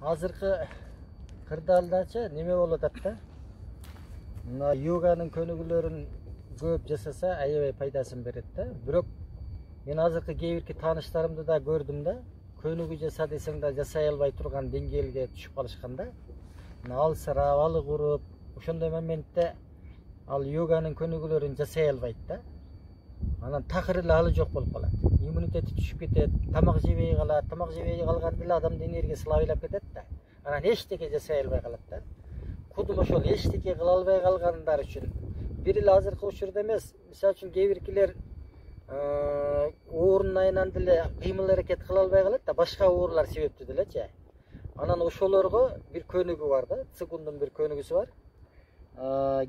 Азыркы кырдаалдачы неме болуп атат да. Мына йоганын көнүгүүлөрүн көп жасаса аябай пайдасын берет да. Бирок мен азыркы кээ бирки тааныштарымды да көрдүм да. Көнүгүү жаса десең да жасай албай турган деңгээлге түшүп калышканда. Мына алсырап, алык уруп, ошондой моментте ал йоганын көнүгүүлөрүн жасай албайт да. Анан такыр эле алы жок болуп калат. Иммунитети түшүп кетет, тамак жебей калат. Тамак жебей калганда эле адамдын энергиясы лабыйлап кетет да. Анан эчтеке жасай албай калат да. Кудум ошол эчтеке кыла албай калгандар үчүн бир эле азыркы учурда эмес, мисалы үчүн кээ биркилер оорунун айынан деле кыймыл аракет кыла албай калат да, башка оорулар себептүү делечи. Анан ошолорго бир көнүгүү бар да, цигундун бир көнүгүүсү бар.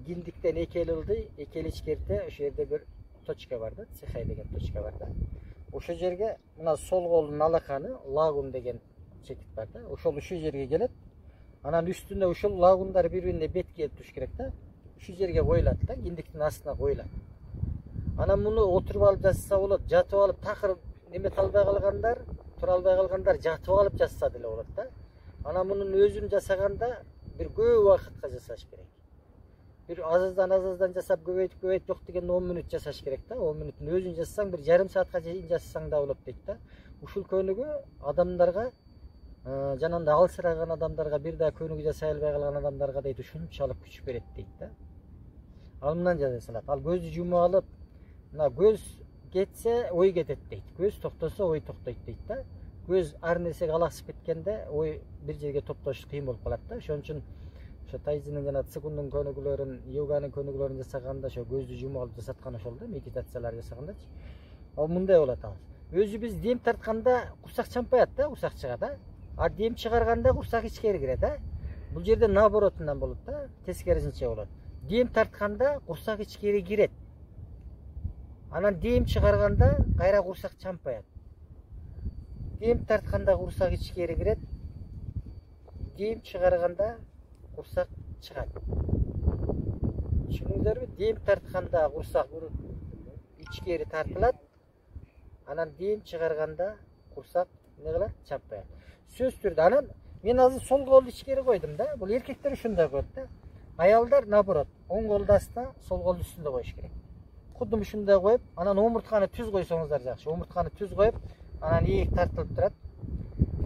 Киндиктен 2 ылдый, 2 ичкерте ошол жерде бир точка бар да, цехай деген точка бар да. Ошол жерге мына сол колдун алаканы лагун деген чекит бар да. Ошол ушул жерге келет. Анан үстүнө ушул лагундар бири-бирине бет келип туруш керек да. Ушул жерге коюлат да, киндиктин астына коюлат. Анан муну отуруп алып жасаса болот, жатып алып такыр немете албай калгандар, тура албай калгандар жатып алып жасса деле болот да. Анан мунун өзүн жасаганда бир көп убакытка жасаш керек. Bir azızdan жасап көбөйт жок деген 10 мүнөт жасаш керек да. 10 мүнөттүн өзүн жасасаң бир жарым саатка чейин жасасаң да болот дейт да. Ушул көнүгүү адамдарга жанагындай алсыраган адамдарга, бир да көнүгүү жасай албай калган адамдарга дейт ушунчалык күч берет дейт да. Ал мындан жасалат. Ал көздү жумуп алып, мына көз кетсе ой кетет дейт. Көз токтосо ой токтойт дейт да. Көз ар нерсеге алаксып кеткенде ой бир жерге топтош кыйын болуп калат да. Ошон үчүн тайзинин жана цигундун көнүгүүлөрүн, йоганын көнүгүүлөрүн жасаганда ошо көздү жумуп алып жасаткан ошол да, медитациялар жасагандачы. Ал мындай болот ал. Өзү биз дем тартканда курсак чампаят да, курсакчыга да. А дем чыгарганда курсак ичкери кирет да. Бул жерде наоборотунан болот да, тескерисинче болот. Дем тартканда курсак ичкери кирет. Анан дем чыгарганда кайра курсак чампаят. Дем тартканда курсак ичкери кирет. Дем чыгарганда курсак чыгат. Түшүндүңүздөрбү? Дем тартканда курсак ичкери тартылат. Анан дем чыгарганда курсак эмне кылат? Чаппайт. Сөз түрдө анан мен азыр сол колду ичкери койдум да. Бул эркектер ушундай коет да. Аялдар наоборот, оң колду астына, сол колду үстүндө коюш керек. Кудум ушундай коюп, анан омуртканы түз койсоңуздар жакшы. Омуртканы түз коюп, анан ийик тартылып турат.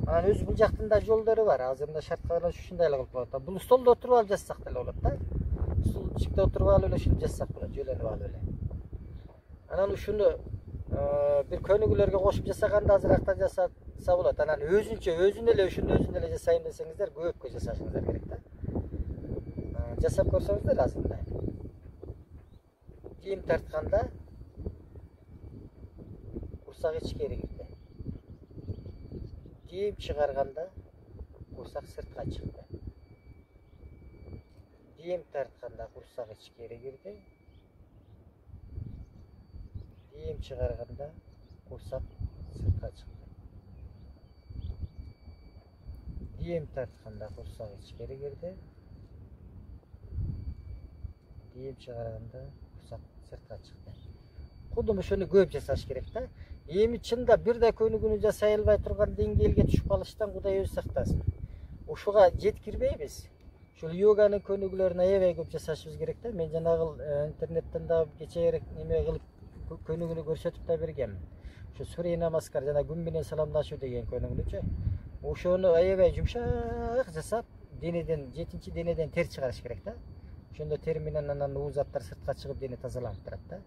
Анан өз бул жактын да жолдору бар. Азыр мына шарткалар ушундай эле кылып коет. Бул столдо отуруп алып жазсак деле болот да. Столчикте отуруп алып эле ушуну жазсак болот, жөлөнүп алып эле. Анан ушуну бир көнүгүүлөргө кошуп жасаганда азыракта жасаса болот. Анан өзүн эле жасайм десеңиздер көпкө жасашыңыздар керек да. Жасап көрсөңүздөр азырындай. Дем тартканда курсак ичкери кирди. Дем чыгарганда курсак сыртка чыкты. Дем тартканда курсак ичкери кирди. Дем чыгарганда курсак сыртка чыкты. Дем тартканда курсак ичкери кирди. Дем чыгарганда курсак сыртка чыкты. Кудум ошону көп жасаш керек да. Эми чында бир да көнүгүүнү жасай албай турган деңгээлге түшүп калыштан Кудай өзү сактасын. Ушуга жеткирбейбиз. Ушул йоганын көнүгүүлөрүн аябай көп жасашыбыз керек да. Мен жанагы интернеттен да кечээрээк неме кылып көнүгүүнү көрсөтүп да бергенмин. Ушу Сурья намаскар жана күн менен саламдашуу деген көнүгүүчү. Ошону аябай жумшак жасап, денеден 7-чи денеден тер чыгарыш керек да. Ошондо тер менен анан уузаттар сыртка чыгып дене тазаланып турат да.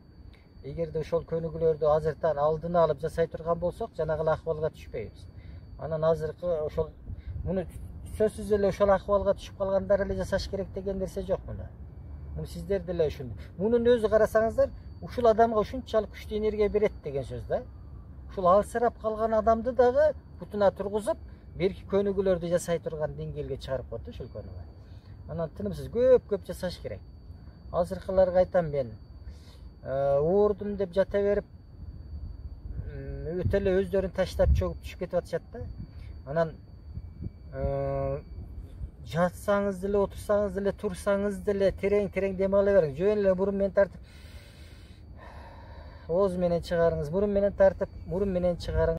Эгерде ошол көнүгүүлөрдү азыртан алдын алып жасай турган болсок, жанагы акыбалга түшпөйбүз. Анан азыркы ошол муну сөзсүз эле ошол акыбалга түшүп калгандар эле жасаш керек деген нерсе жок мында. Муну сиздер деле ушун. Мунун өзү карасаңыздар, ушул адамга ушунчалык күчтүү энергия берет деген сөз да. Ушул алсырап калган адамды дагы бутуна тургузуп, берки көнүгүүлөрдү жасай турган деңгээлге чыгарып коет ушул көнүгүү. Анан тынымсыз көп жасаш керек. Азыркыларга айтам мен, оордум деп жата берип, өтө эле өздөрүн таштап чөгүп түшүп кетип атышат да. Анан жатсаңыз деле, отурсаңыз деле, турсаңыз деле терең дем ала бериңиз. Жөн эле мурун менен тартып ооз менен чыгарыңыз, мурун менен тартып, мурун менен чыгарыңыз.